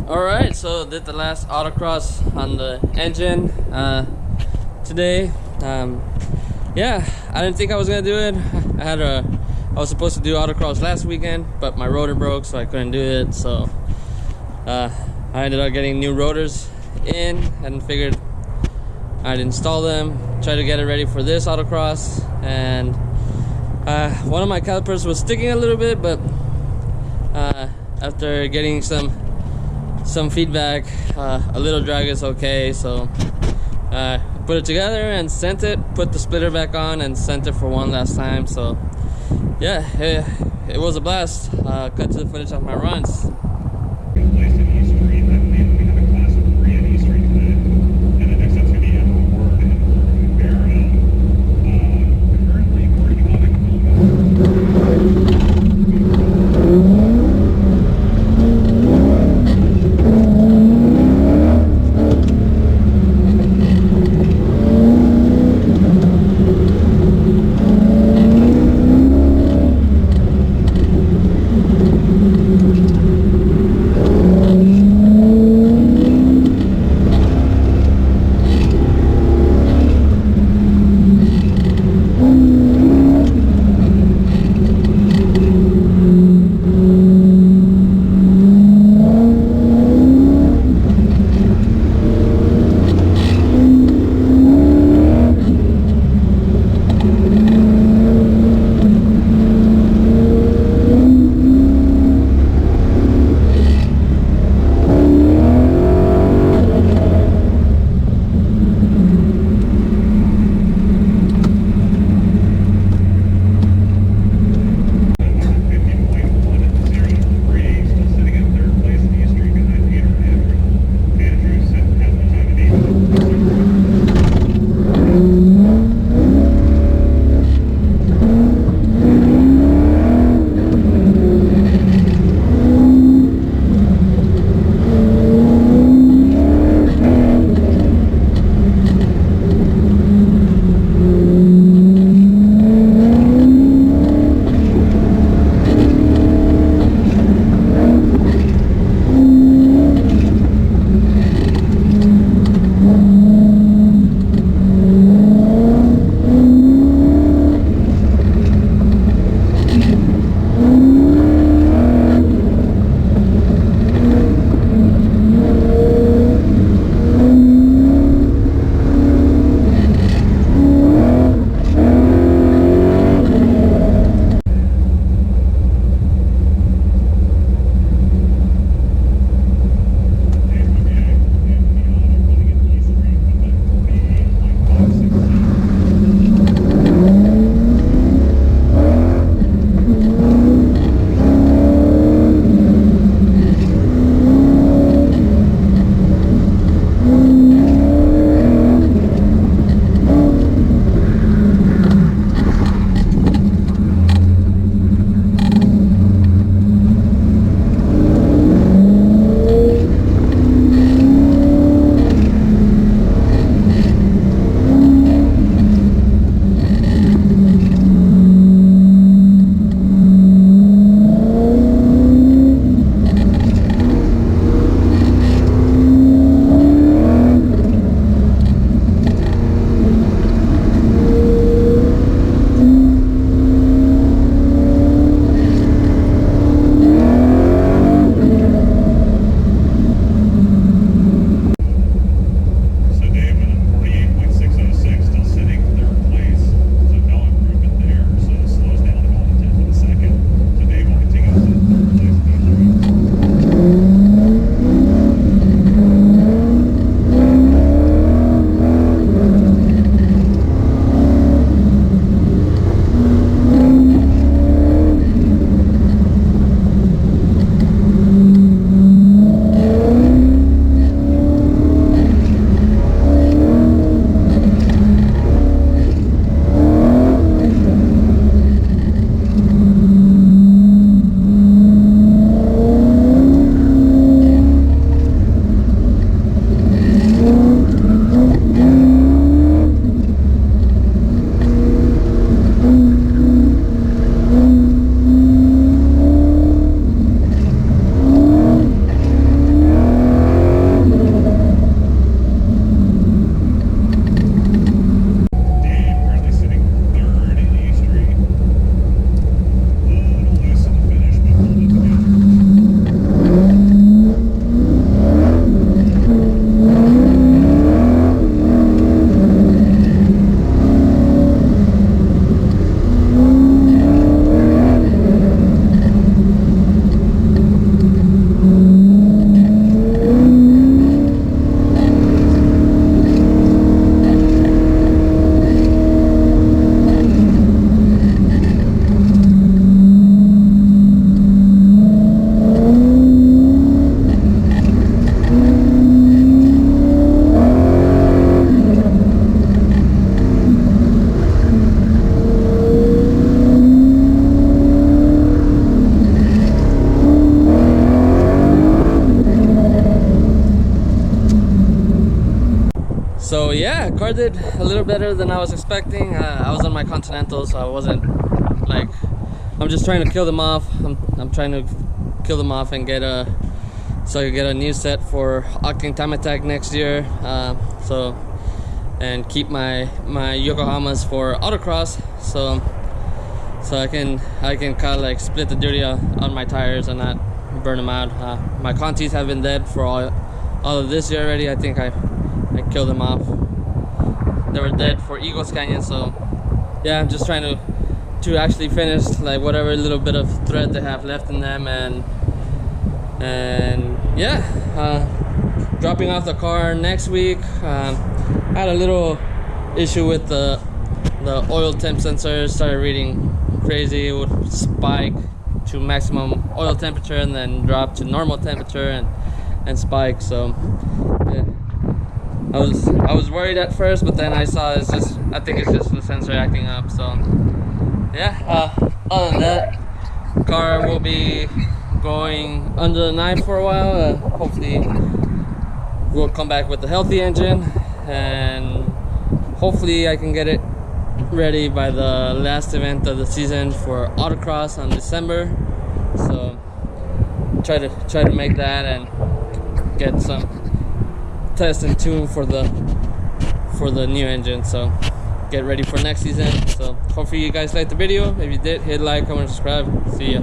Alright, so did the last autocross on the engine today. Yeah, I didn't think I was gonna do it. I was supposed to do autocross last weekend, but my rotor broke, so I couldn't do it. So I ended up getting new rotors in and figured I'd install them, try to get it ready for this autocross. And one of my calipers was sticking a little bit, but after getting some feedback, a little drag is okay. So put it together and sent it, put the splitter back on and sent it for one last time. So yeah, it was a blast. Cut to the footage of my runs. yeah, car did a little better than I was expecting. I was on my Continental, so I wasn't like, I'm just trying to kill them off. I'm trying to kill them off and get a, so I can get a new set for Octane Time Attack next year. And keep my Yokohamas for autocross, so I can kind of like split the duty on my tires and not burn them out. My Contis have been dead for all of this year already. I think I killed them off. They were dead for Eagles Canyon, so yeah, I'm just trying to actually finish like whatever little bit of thread they have left in them, and yeah, dropping off the car next week. I had a little issue with the oil temp sensor. Started reading crazy. It would spike to maximum oil temperature and then drop to normal temperature and spike. So yeah, I was worried at first, but then I saw I think it's just the sensor acting up. So yeah, other than that, car will be going under the knife for a while. Hopefully we'll come back with a healthy engine, and hopefully I can get it ready by the last event of the season for autocross on December. So try to make that and get some test and tune for the new engine, so get ready for next season. So hopefully you guys liked the video. If you did, hit like, comment, subscribe. See ya.